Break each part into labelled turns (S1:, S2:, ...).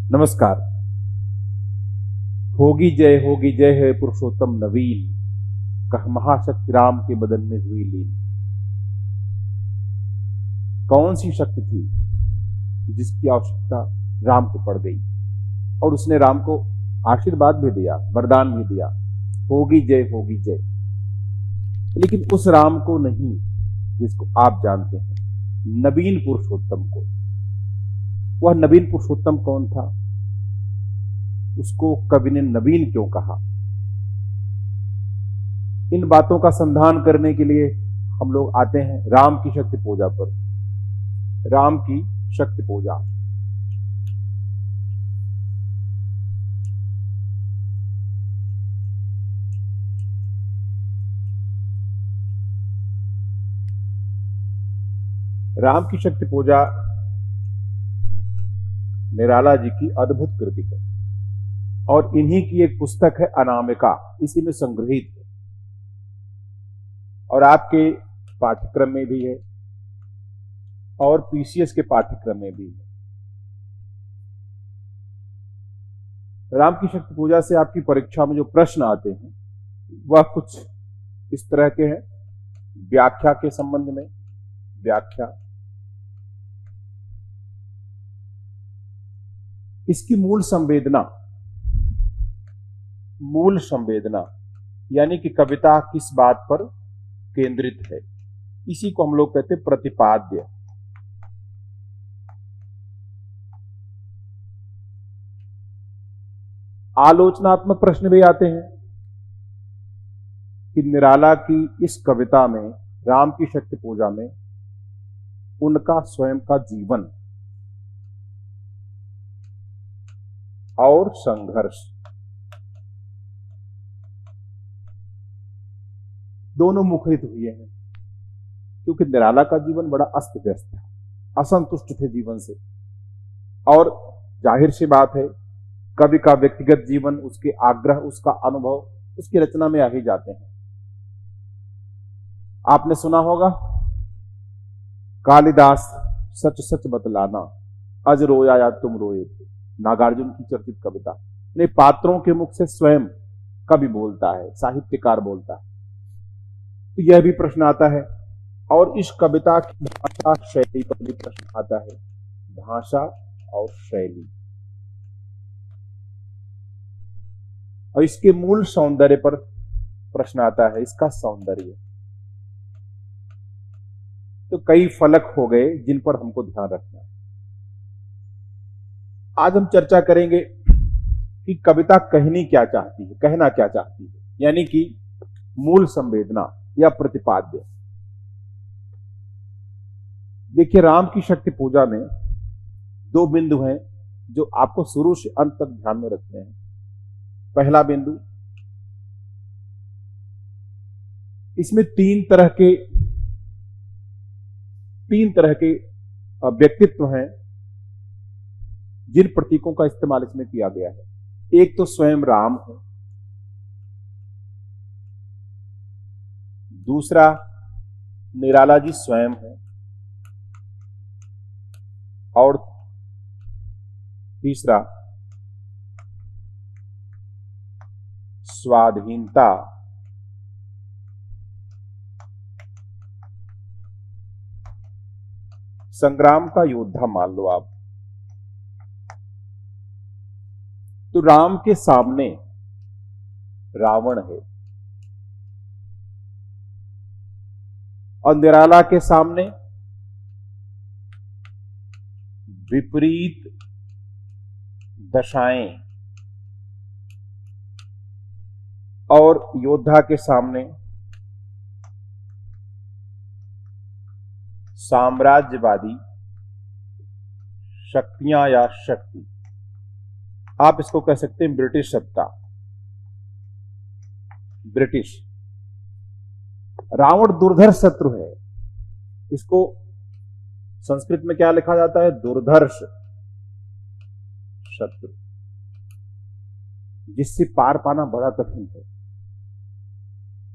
S1: नमस्कार। होगी जय है पुरुषोत्तम नवीन, कह महाशक्ति राम के बदन में हुई लीन। कौन सी शक्ति थी जिसकी आवश्यकता राम को पड़ गई और उसने राम को आशीर्वाद भी दिया, वरदान भी दिया, होगी जय। लेकिन उस राम को नहीं जिसको आप जानते हैं, नवीन पुरुषोत्तम को। वह नवीन पुरुषोत्तम कौन था? उसको कवि ने नवीन क्यों कहा? इन बातों का संधान करने के लिए हम लोग आते हैं राम की शक्ति पूजा पर। राम की शक्ति पूजा। राम की शक्ति पूजा निराला जी की अद्भुत कृति है और इन्हीं की एक पुस्तक है अनामिका, इसी में संग्रहित है और आपके पाठ्यक्रम में भी है और पीसीएस के पाठ्यक्रम में भी है। राम की शक्ति पूजा से आपकी परीक्षा में जो प्रश्न आते हैं वह कुछ इस तरह के हैं। व्याख्या के संबंध में, व्याख्या, इसकी मूल संवेदना यानी कि कविता किस बात पर केंद्रित है, इसी को हम लोग कहते हैं प्रतिपाद्य। आलोचनात्मक प्रश्न भी आते हैं कि निराला की इस कविता में, राम की शक्ति पूजा में, उनका स्वयं का जीवन और संघर्ष दोनों मुखरित हुए हैं, क्योंकि निराला का जीवन बड़ा अस्त व्यस्त था, असंतुष्ट थे जीवन से। और जाहिर सी बात है, कवि का व्यक्तिगत जीवन, उसके आग्रह, उसका अनुभव उसकी रचना में आ ही जाते हैं। आपने सुना होगा, कालिदास सच सच बतलाना, अज रोया या तुम रोए थे, नागार्जुन की चर्चित कविता। ने पात्रों के मुख से स्वयं कवि बोलता है, साहित्यकार बोलता है। तो यह भी प्रश्न आता है और इस कविता की भाषा शैली पर भी प्रश्न आता है। भाषा और शैली और इसके मूल सौंदर्य पर प्रश्न आता है, इसका सौंदर्य। तो कई फलक हो गए जिन पर हमको ध्यान रखना है। आज हम चर्चा करेंगे कि कविता कहना क्या चाहती है, यानी कि मूल संवेदना या प्रतिपाद्य। देखिए, राम की शक्ति पूजा में दो बिंदु हैं जो आपको शुरू से अंत तक ध्यान में रखने हैं। पहला बिंदु, इसमें तीन तरह के व्यक्तित्व हैं जिन प्रतीकों का इस्तेमाल इसमें किया गया है। एक तो स्वयं राम है, दूसरा निराला जी स्वयं है और तीसरा स्वाधीनता। संग्राम का योद्धा मान लो आप। तो राम के सामने रावण है और निराला के सामने विपरीत दशाएं और योद्धा के सामने साम्राज्यवादी शक्तियां या शक्ति। आप इसको कह सकते हैं ब्रिटिश सत्ता, ब्रिटिश। रावण दुर्धर्ष शत्रु है, इसको संस्कृत में क्या लिखा जाता है? दुर्धर्ष शत्रु, जिससे पार पाना बड़ा कठिन है।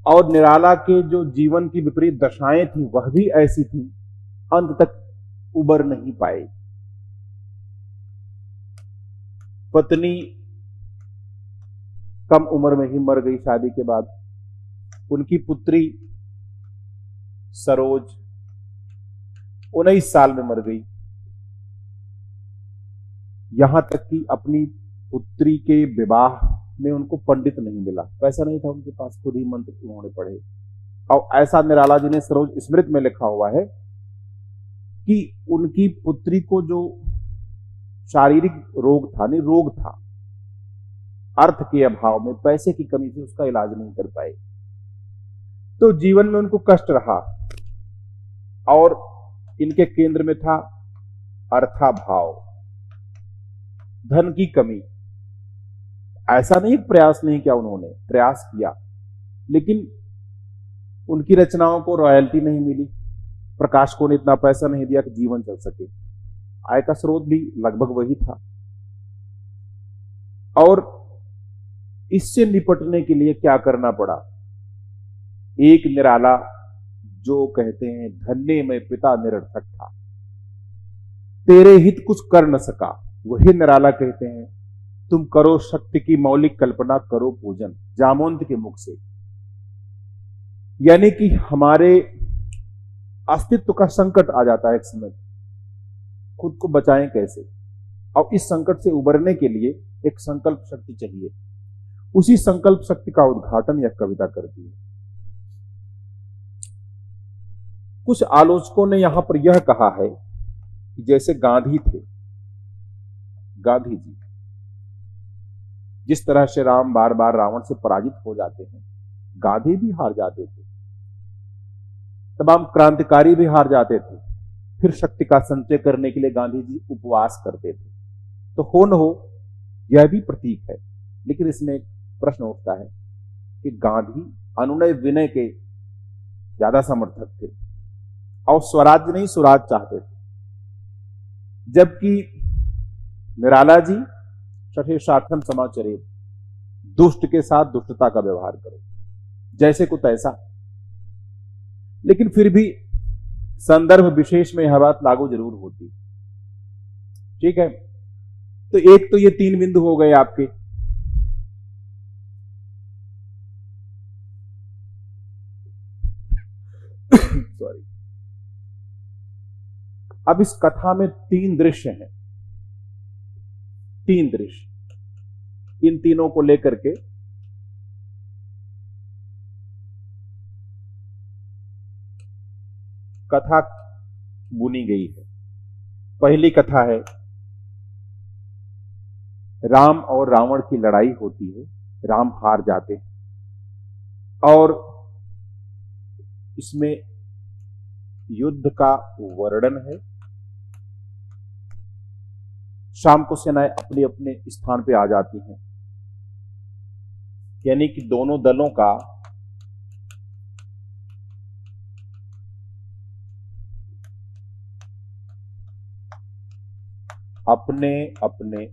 S1: और निराला के जो जीवन की विपरीत दशाएं थी वह भी ऐसी थी, अंत तक उबर नहीं पाए। पत्नी कम उम्र में ही मर गई शादी के बाद। उनकी पुत्री सरोज 19 साल में मर गई। यहां तक कि अपनी पुत्री के विवाह में उनको पंडित नहीं मिला, पैसा नहीं था उनके पास, खुद ही मंत्र उन्होंने पढ़े। और ऐसा निराला जी ने सरोज स्मृत में लिखा हुआ है कि उनकी पुत्री को जो शारीरिक रोग था, नहीं रोग था, अर्थ के अभाव में, पैसे की कमी से उसका इलाज नहीं कर पाए। तो जीवन में उनको कष्ट रहा और इनके केंद्र में था अर्थाभाव, धन की कमी। ऐसा नहीं प्रयास नहीं किया, उन्होंने प्रयास किया, लेकिन उनकी रचनाओं को रॉयल्टी नहीं मिली, प्रकाशकों ने इतना पैसा नहीं दिया कि जीवन चल सके। आय का स्रोत भी लगभग वही था। और इससे निपटने के लिए क्या करना पड़ा? एक निराला जो कहते हैं धन्य में पिता निरर्थक था, तेरे हित कुछ कर न सका, वही निराला कहते हैं तुम करो शक्ति की मौलिक कल्पना, करो पूजन, जामोंत के मुख से। यानी कि हमारे अस्तित्व का संकट आ जाता है एक समय, खुद को बचाएं कैसे, और इस संकट से उबरने के लिए एक संकल्प शक्ति चाहिए। उसी संकल्प शक्ति का उद्घाटन यह कविता करती है। कुछ आलोचकों ने यहां पर यह कहा है कि जैसे गांधी थे, गांधी जी जिस तरह से राम बार बार रावण से पराजित हो जाते हैं, गांधी भी हार जाते थे, तमाम क्रांतिकारी भी हार जाते थे, फिर शक्ति का संचय करने के लिए गांधी जी उपवास करते थे। तो हो न हो यह भी प्रतीक है। लेकिन इसमें एक प्रश्न उठता है कि गांधी अनुनय विनय के ज्यादा समर्थक थे और स्वराज्य नहीं स्वराज चाहते थे, जबकि निराला जी छठे साठम समाचरे, दुष्ट के साथ दुष्टता का व्यवहार करो, जैसे को तैसा। लेकिन फिर भी संदर्भ विशेष में यह बात लागू जरूर होती है। ठीक है, तो एक तो ये 3 बिंदु हो गए आपके। सॉरी। अब इस कथा में 3 दृश्य हैं, 3 दृश्य। इन तीनों को लेकर के कथा बुनी गई है। पहली कथा है, राम और रावण की लड़ाई होती है, राम हार जाते हैं और इसमें युद्ध का वर्णन है। शाम को सेनाएं अपने अपने स्थान पे आ जाती हैं, यानी कि दोनों दलों का अपने अपने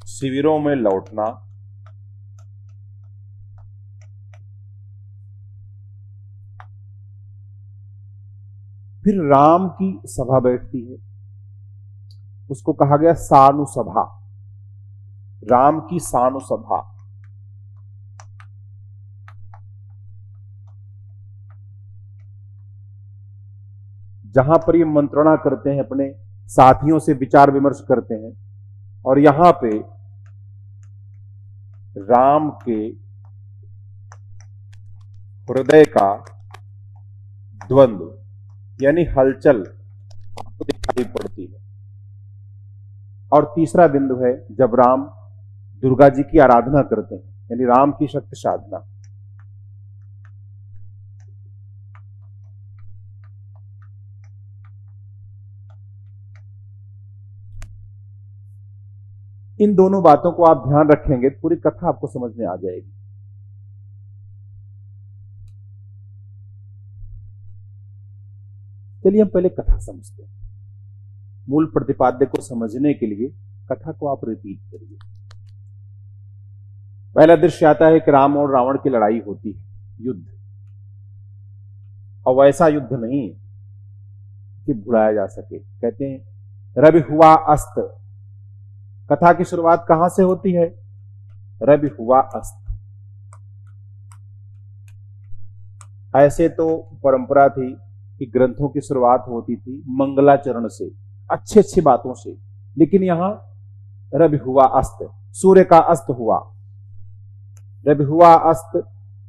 S1: शिविरों में लौटना, फिर राम की सभा बैठती है, उसको कहा गया सानुसभा, राम की सानुसभा। जहां पर ये मंत्रणा करते हैं, अपने साथियों से विचार विमर्श करते हैं, और यहां पे राम के हृदय का द्वंद्व यानी हलचल दिखाई पड़ती है। और तीसरा बिंदु है जब राम दुर्गा जी की आराधना करते हैं, यानी राम की शक्ति साधना। इन दोनों बातों को आप ध्यान रखेंगे तो पूरी कथा आपको समझ में आ जाएगी। चलिए हम पहले कथा समझते हैं। मूल प्रतिपाद्य को समझने के लिए कथा को आप रिपीट करिए। पहला दृश्य आता है कि राम और रावण की लड़ाई होती है, युद्ध। और वैसा युद्ध नहीं कि भुलाया जा सके। कहते हैं रवि हुआ अस्त। कथा की शुरुआत कहां से होती है? रवि हुआ अस्त। ऐसे तो परंपरा थी कि ग्रंथों की शुरुआत होती थी मंगलाचरण से, अच्छी अच्छी बातों से, लेकिन यहां रवि हुआ अस्त, सूर्य का अस्त हुआ। रवि हुआ अस्त,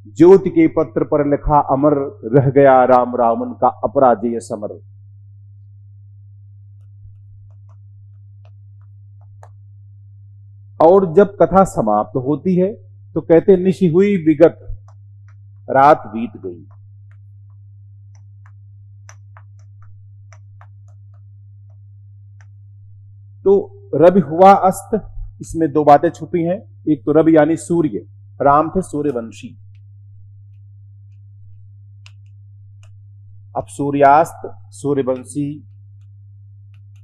S1: ज्योति के पत्र पर लिखा अमर, रह गया राम रावण का अपराजेय समर। और जब कथा समाप्त होती है तो कहते निशि हुई विगत, रात बीत गई। तो रवि हुआ अस्त, इसमें दो बातें छुपी हैं। एक तो रवि यानी सूर्य, राम थे सूर्यवंशी। अब सूर्यास्त सूर्यवंशी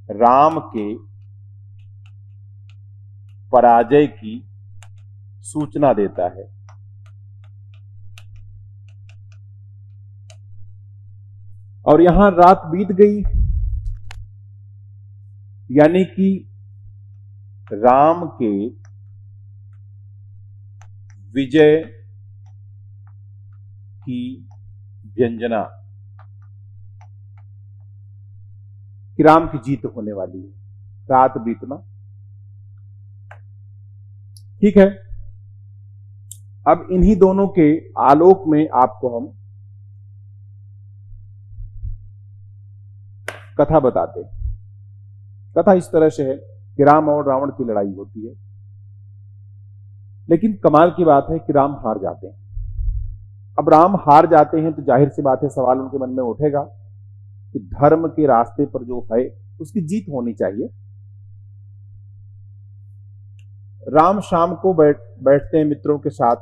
S1: राम के पराजय की सूचना देता है। और यहां रात बीत गई यानी कि राम के विजय की व्यंजना, कि राम की जीत होने वाली है। रात बीतना ठीक है। अब इन्हीं दोनों के आलोक में आपको हम कथा बताते हैं। कथा इस तरह से है कि राम और रावण की लड़ाई होती है, लेकिन कमाल की बात है कि राम हार जाते हैं। अब राम हार जाते हैं तो जाहिर सी बात है, सवाल उनके मन में उठेगा कि धर्म के रास्ते पर जो है उसकी जीत होनी चाहिए। राम शाम को बैठते हैं मित्रों के साथ,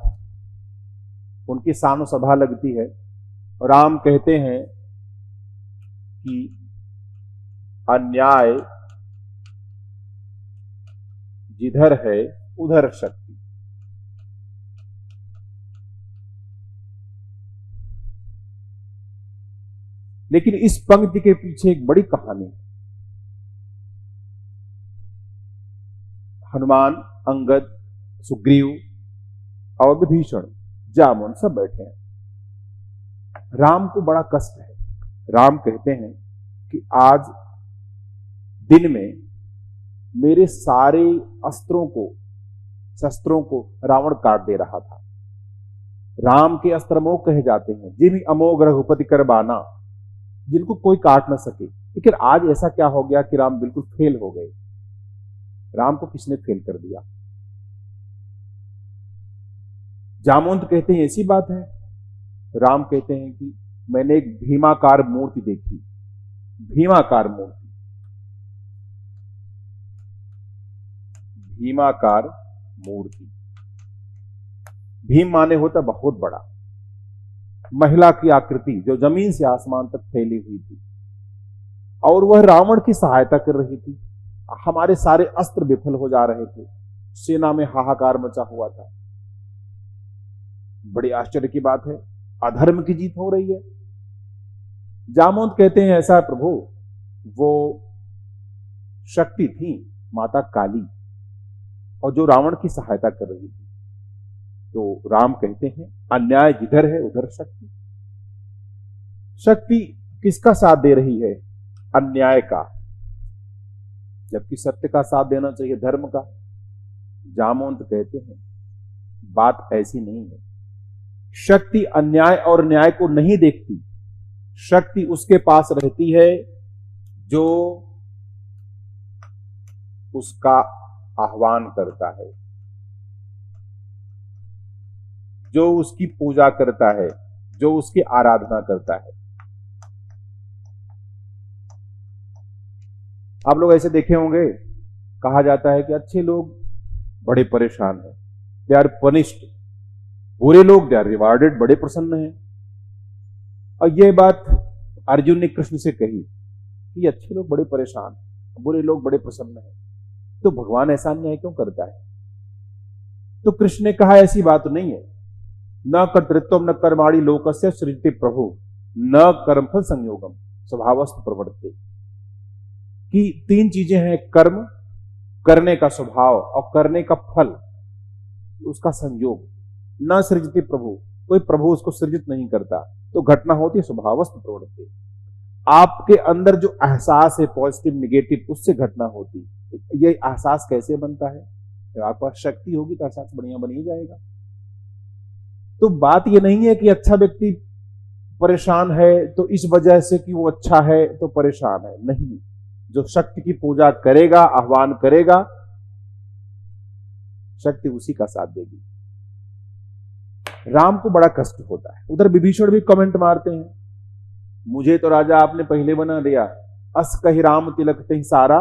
S1: उनकी सानो सभा लगती है। राम कहते हैं कि अन्याय जिधर है उधर शक्ति। लेकिन इस पंक्ति के पीछे एक बड़ी कहानी है। हनुमान, अंगद, सुग्रीव और विभीषण, जामुन सब बैठे हैं। राम को बड़ा कष्ट है। राम कहते हैं कि आज दिन में मेरे सारे अस्त्रों को, शस्त्रों को रावण काट दे रहा था। राम के अस्त्र अमोघ कहे जाते हैं, जिन्हें अमोघ रघुपति कर बाना, जिनको कोई काट ना सके। लेकिन आज ऐसा क्या हो गया कि राम बिल्कुल फेल हो गए। राम को किसने फेल कर दिया? जामवंत कहते हैं ऐसी बात है। राम कहते हैं कि मैंने एक भीमाकार मूर्ति देखी। भीमाकार मूर्ति, भीमाकार मूर्ति। भीम माने होता बहुत बड़ा, महिला की आकृति जो जमीन से आसमान तक फैली हुई थी, और वह रावण की सहायता कर रही थी। हमारे सारे अस्त्र विफल हो जा रहे थे, सेना में हाहाकार मचा हुआ था। बड़ी आश्चर्य की बात है, अधर्म की जीत हो रही है। जामवंत कहते हैं ऐसा प्रभु, वो शक्ति थी माता काली, और जो रावण की सहायता कर रही थी। तो राम कहते हैं अन्याय जिधर है उधर शक्ति। शक्ति किसका साथ दे रही है? अन्याय का, जबकि सत्य का साथ देना चाहिए, धर्म का। जामवंत कहते हैं बात ऐसी नहीं है। शक्ति अन्याय और न्याय को नहीं देखती। शक्ति उसके पास रहती है जो उसका आह्वान करता है, जो उसकी पूजा करता है, जो उसकी आराधना करता है। आप लोग ऐसे देखे होंगे, कहा जाता है कि अच्छे लोग बड़े परेशान हैं, दे आर पनिश्ड। बुरे लोग दे आर रिवार्डेड, बड़े प्रसन्न हैं। और यह बात अर्जुन ने कृष्ण से कही कि अच्छे लोग बड़े परेशान, बुरे लोग बड़े प्रसन्न हैं, तो भगवान ऐसा अन्याय क्यों करता है? तो कृष्ण ने कहा ऐसी बात नहीं है। न कर्तृत्व न कर्माणि लोकस्य सृजति प्रभु, न कर्मफल संयोगम। स्वभावस्तु प्रवर्ते, कि 3 चीजें हैं, कर्म, करने का स्वभाव और करने का फल, उसका संयोग। न सृजते प्रभु, कोई प्रभु उसको सृजित नहीं करता, तो घटना होती है स्वभावस्तु प्रवर्ते। आपके अंदर जो एहसास है पॉजिटिव निगेटिव, उससे घटना होती। ये एहसास कैसे बनता है? जब आपके पास शक्ति होगी तो एहसास बढ़िया बन ही जाएगा। तो बात ये नहीं है कि अच्छा व्यक्ति परेशान है तो इस वजह से कि वो अच्छा है तो परेशान है, नहीं। जो शक्ति की पूजा करेगा, आह्वान करेगा, शक्ति उसी का साथ देगी। राम को बड़ा कष्ट होता है। उधर विभीषण भी कमेंट मारते हैं, मुझे तो राजा आपने पहले बना दिया, अस कहि राम तिलक तहि सारा,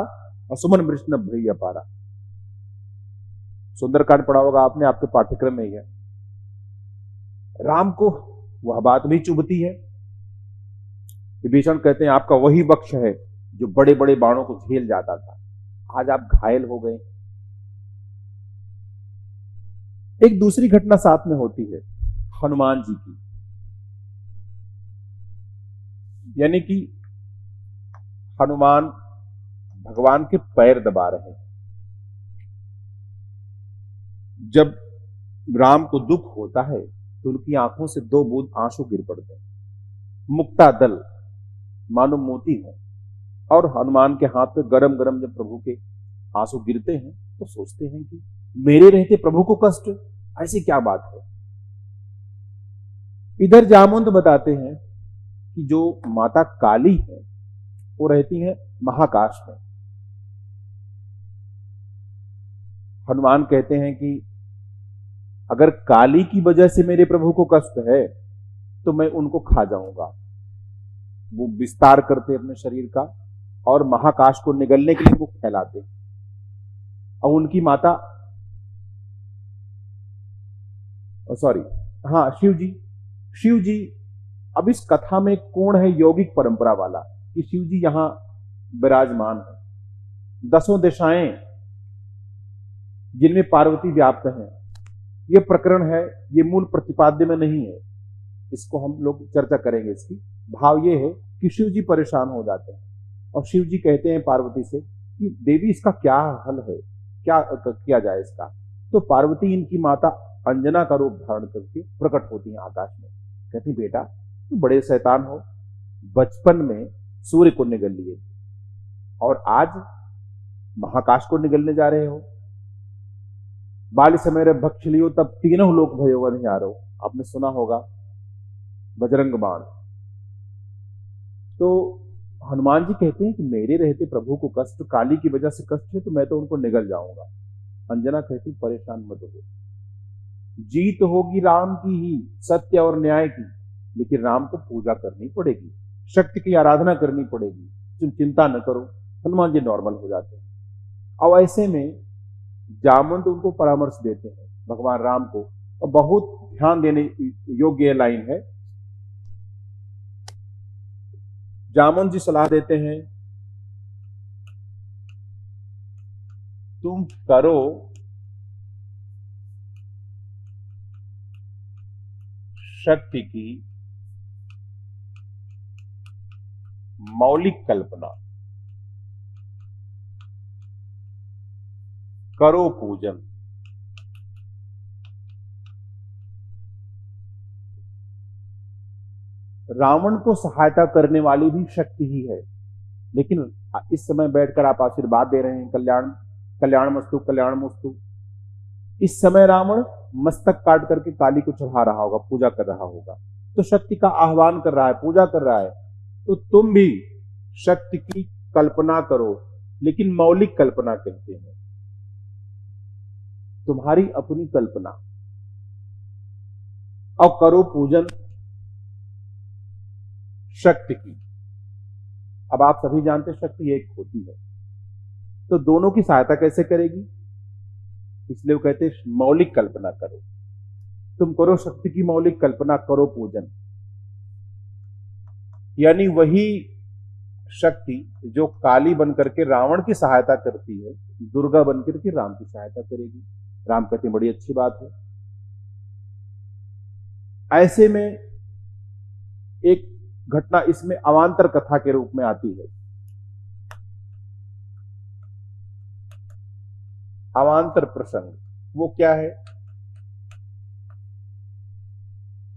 S1: असुमन वृष्ण भैया पारा। सुंदरकांड पढ़ा होगा आपने, आपके पाठ्यक्रम में ही है। राम को वह बात भी चुभती है। विभीषण कहते हैं आपका वही वक्ष है जो बड़े बड़े बाणों को झेल जाता था, आज आप घायल हो गए। एक दूसरी घटना साथ में होती है हनुमान जी की, यानी कि हनुमान भगवान के पैर दबा रहे हैं। जब राम को दुख होता है तो उनकी आंखों से 2 बूंद आंसू गिर पड़ते हैं, मुक्ता दल मानो मोती हो। और हनुमान के हाथ पे गरम गरम जब प्रभु के आंसू गिरते हैं तो सोचते हैं कि मेरे रहते प्रभु को कष्ट, ऐसी क्या बात है। इधर जामुन बताते हैं कि जो माता काली है वो रहती है महाकाश में। हनुमान कहते हैं कि अगर काली की वजह से मेरे प्रभु को कष्ट है तो मैं उनको खा जाऊंगा। वो विस्तार करते अपने शरीर का और महाकाश को निगलने के लिए वो फैलाते। और उनकी माता शिव जी। अब इस कथा में कोण है यौगिक परंपरा वाला कि शिव जी यहां विराजमान है। 10 दिशाएं जिनमें पार्वती व्याप्त है, ये प्रकरण है, ये मूल प्रतिपाद्य में नहीं है, इसको हम लोग चर्चा करेंगे। इसकी भाव ये है कि शिव जी परेशान हो जाते हैं और शिव जी कहते हैं पार्वती से कि देवी इसका क्या हल है, क्या किया जाए इसका। तो पार्वती इनकी माता अंजना का रूप धारण करके प्रकट होती है आकाश में। कहती बेटा तुम बड़े शैतान हो, बचपन में सूर्य को निगल लिए और आज महाकाश को निगलने जा रहे हो। बाल समय रे भक्ष लियो तब तीनों लोक भयो वधियारो, आपने सुना होगा बजरंग बाण। तो हनुमान जी कहते हैं कि मेरे रहते प्रभु को कष्ट, काली की वजह से कष्ट है तो मैं तो उनको निगल जाऊंगा। अंजना कहती परेशान मत हो, जीत होगी राम की ही, सत्य और न्याय की, लेकिन राम को पूजा करनी पड़ेगी, शक्ति की आराधना करनी पड़ेगी, तुम चिंता न करो। हनुमान जी नॉर्मल हो जाते हैं। और ऐसे में जामवंत उनको परामर्श देते हैं भगवान राम को, और बहुत ध्यान देने योग्य लाइन है। जामवंत जी सलाह देते हैं तुम करो शक्ति की मौलिक कल्पना, करो पूजन। रावण को सहायता करने वाली भी शक्ति ही है, लेकिन इस समय बैठकर आप आशीर्वाद दे रहे हैं कल्याण मस्तु। इस समय रावण मस्तक काट करके काली को चढ़ा रहा होगा, पूजा कर रहा होगा, तो शक्ति का आह्वान कर रहा है, पूजा कर रहा है। तो तुम भी शक्ति की कल्पना करो, लेकिन मौलिक कल्पना कहते हैं, तुम्हारी अपनी कल्पना, और करो पूजन शक्ति की। अब आप सभी जानते हैं शक्ति एक होती है, तो दोनों की सहायता कैसे करेगी, इसलिए वो कहते हैं मौलिक कल्पना करो। तुम करो शक्ति की मौलिक कल्पना, करो पूजन, यानी वही शक्ति जो काली बनकर के रावण की सहायता करती है, दुर्गा बनकर के राम की सहायता करेगी। राम कहते हैं बड़ी अच्छी बात है। ऐसे में एक घटना इसमें अवान्तर कथा के रूप में आती है। अवान्तर प्रसंग वो क्या है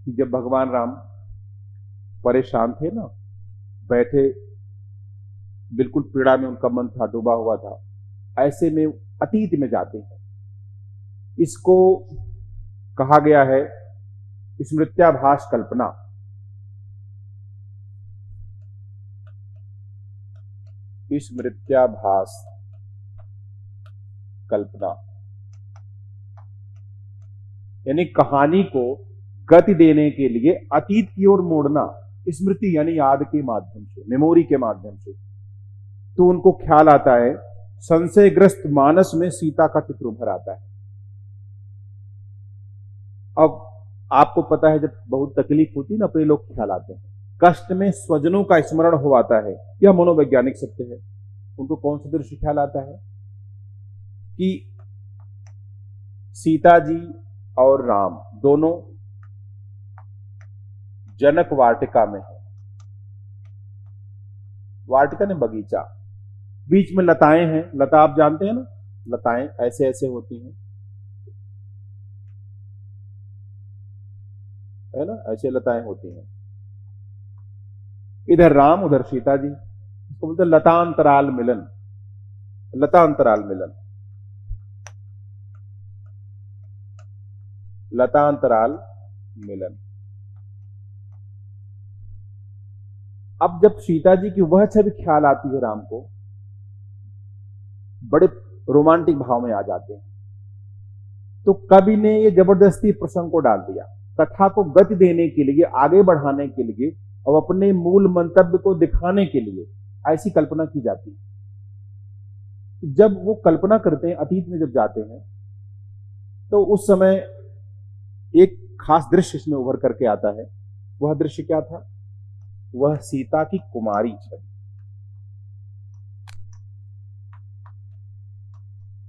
S1: कि जब भगवान राम परेशान थे ना, बैठे, बिल्कुल पीड़ा में उनका मन था, डूबा हुआ था, ऐसे में अतीत में जाते हैं। इसको कहा गया है स्मृत्याभास कल्पना। स्मृत्याभास कल्पना यानी कहानी को गति देने के लिए अतीत की ओर मोड़ना, स्मृति यानी याद के माध्यम से, मेमोरी के माध्यम से। तो उनको ख्याल आता है, संशयग्रस्त मानस में सीता का चित्र उभर आता है। अब आपको पता है जब बहुत तकलीफ होती है ना, अपने लोग ख्याल आते हैं। कष्ट में स्वजनों का स्मरण हो आता है, यह मनोवैज्ञानिक सत्य है। उनको कौन सा दृश्य ख्याल आता है कि सीता जी और राम दोनों जनक वाटिका में है। वाटिका ने बगीचा, बीच में लताएं हैं। लता आप जानते हैं ना, लताएं ऐसे ऐसे होती हैं, है ना, ऐसे लताएं होती हैं। इधर राम उधर सीता जी, इसको बोलते हैं लतांतराल मिलन। लतांतराल मिलन, लतांतराल मिलन। अब जब सीता जी की वह छवि ख्याल आती है राम को, बड़े रोमांटिक भाव में आ जाते हैं। तो कवि ने ये जबरदस्ती प्रसंग को डाल दिया, कथा को गति देने के लिए, आगे बढ़ाने के लिए और अपने मूल मंतव्य को दिखाने के लिए ऐसी कल्पना की जाती है। जब वो कल्पना करते हैं, अतीत में जब जाते हैं, तो उस समय एक खास दृश्य इसमें उभर करके आता है। वह दृश्य क्या था? वह सीता की कुमारी छवि,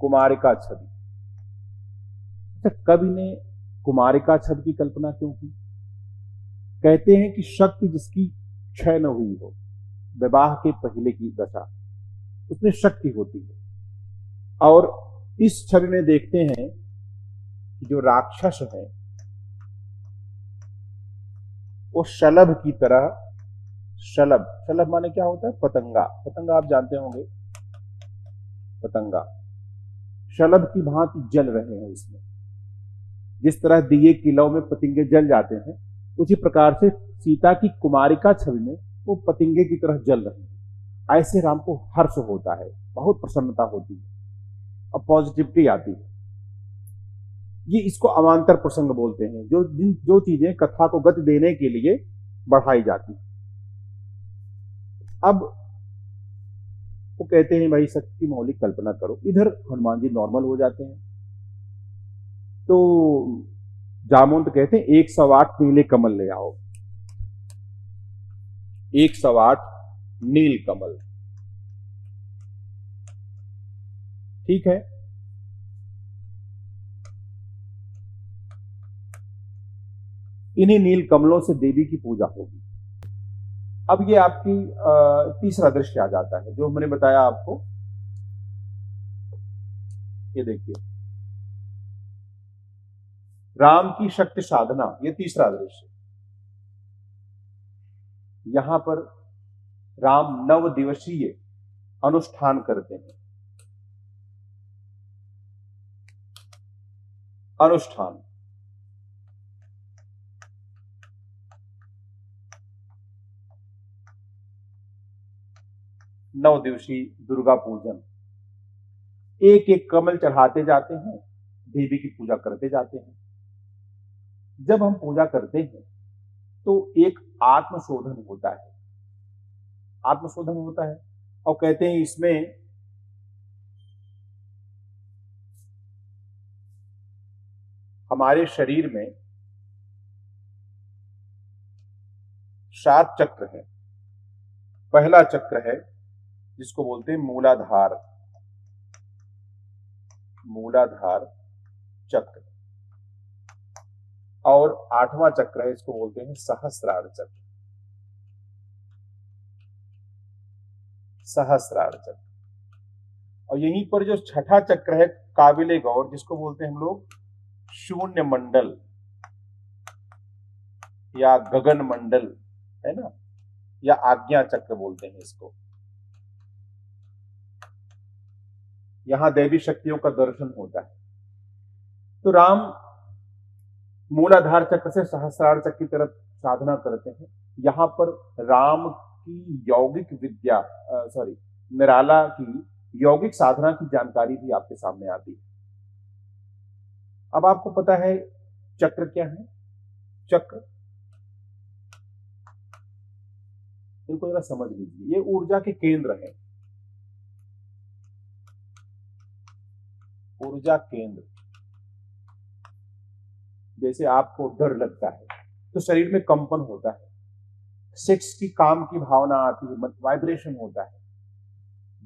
S1: कुमारिका छवि। अच्छा, कवि ने कुमारिका छवि की कल्पना क्यों की? कहते हैं कि शक्ति जिसकी क्षय न हुई हो, विवाह के पहले की दशा, उसमें शक्ति होती है। और इस छवि में देखते हैं कि जो राक्षस है वो शलभ की तरह, शलभ, शलभ माने क्या होता है? पतंगा। पतंगा आप जानते होंगे, पतंगा शलभ की भांति जल रहे हैं उसमें। जिस तरह दिए की लौ में पतंगे जल जाते हैं, उसी प्रकार से सीता की कुमारिका छवि में वो पतंगे की तरह जल रहे हैं। ऐसे राम को हर्ष होता है, बहुत प्रसन्नता होती है और पॉजिटिविटी आती है। ये इसको अवान्तर प्रसंग बोलते हैं, जो चीजें कथा को गति देने के लिए बढ़ाई जाती है। अब वो कहते हैं भाई सत्य की मौलिक कल्पना करो। इधर हनुमान जी नॉर्मल हो जाते हैं। तो जामवंत कहते हैं 108 नीले कमल ले आओ, 108 नील कमल। ठीक है, इन्हीं नील कमलों से देवी की पूजा होगी। अब ये आपकी तीसरा दृश्य आ जाता है जो मैंने बताया आपको। ये देखिए, राम की शक्ति साधना, ये तीसरा दृश्य। यहां पर राम 9 दिवसीय अनुष्ठान करते हैं। अनुष्ठान, नौ दिवसीय दुर्गा पूजन। एक एक कमल चढ़ाते जाते हैं, देवी की पूजा करते जाते हैं। जब हम पूजा करते हैं तो एक आत्मशोधन होता है, आत्मशोधन होता है। और कहते हैं इसमें हमारे शरीर में 7 चक्र है। पहला चक्र है जिसको बोलते हैं मूलाधार, मूलाधार चक्र। और 8वां चक्र है, इसको बोलते हैं सहस्रार चक्र। सहस्रार चक्र। और यहीं पर जो छठा चक्र है काबिले गौर, जिसको बोलते हैं हम लोग शून्य मंडल या गगन मंडल, है ना, या आज्ञा चक्र बोलते हैं इसको। यहां देवी शक्तियों का दर्शन होता है। तो राम मूलाधार चक्र से सहस्रार चक्र की तरफ साधना करते हैं। यहां पर राम की यौगिक विद्या निराला की यौगिक साधना की जानकारी भी आपके सामने आती है। अब आपको पता है चक्र क्या है। चक्र, इनको जरा समझ लीजिए, ये ऊर्जा के केंद्र हैं। ऊर्जा केंद्र, जैसे आपको डर लगता है तो शरीर में कंपन होता है, सेक्स की काम की भावना आती है, वाइब्रेशन होता है।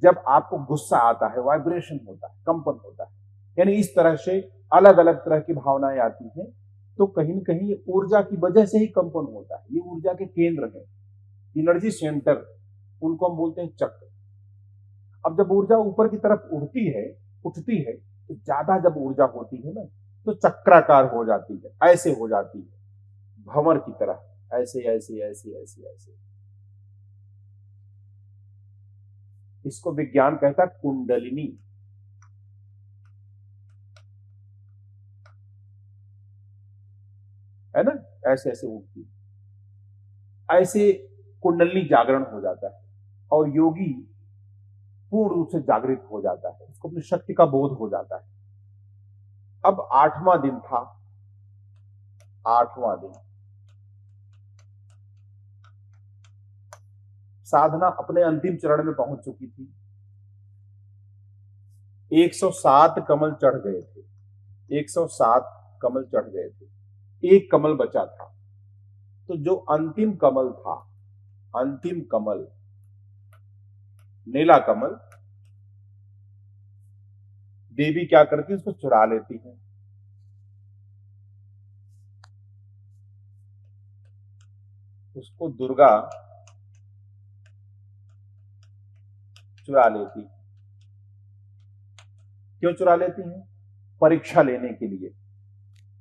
S1: जब आपको गुस्सा आता है वाइब्रेशन होता है, कंपन होता है। यानी इस तरह से अलग अलग तरह की भावनाएं आती हैं, तो कहीं न कहीं ऊर्जा की वजह से ही कंपन होता है। ये ऊर्जा के केंद्र है, एनर्जी सेंटर, उनको हम बोलते हैं चक्र। अब जब ऊर्जा ऊपर की तरफ उठती है तो ज्यादा जब ऊर्जा होती है ना, तो चक्राकार हो जाती है, ऐसे हो जाती है, भंवर की तरह, ऐसे ऐसे ऐसे ऐसे ऐसे। इसको विज्ञान कहता है कुंडलिनी। है ना, ऐसे ऐसे उठती, ऐसे कुंडलिनी जागरण हो जाता है और योगी पूर्ण रूप से जागृत हो जाता है, उसको अपनी शक्ति का बोध हो जाता है। अब 8वां दिन था, 8वां दिन, साधना अपने अंतिम चरण में पहुंच चुकी थी। 107 कमल चढ़ गए थे, 107 कमल चढ़ गए थे, एक कमल बचा था। तो जो अंतिम कमल था, अंतिम कमल नीला कमल, देवी क्या करती है, उसको चुरा लेती है। उसको दुर्गा चुरा लेती। क्यों चुरा लेती हैं? परीक्षा लेने के लिए।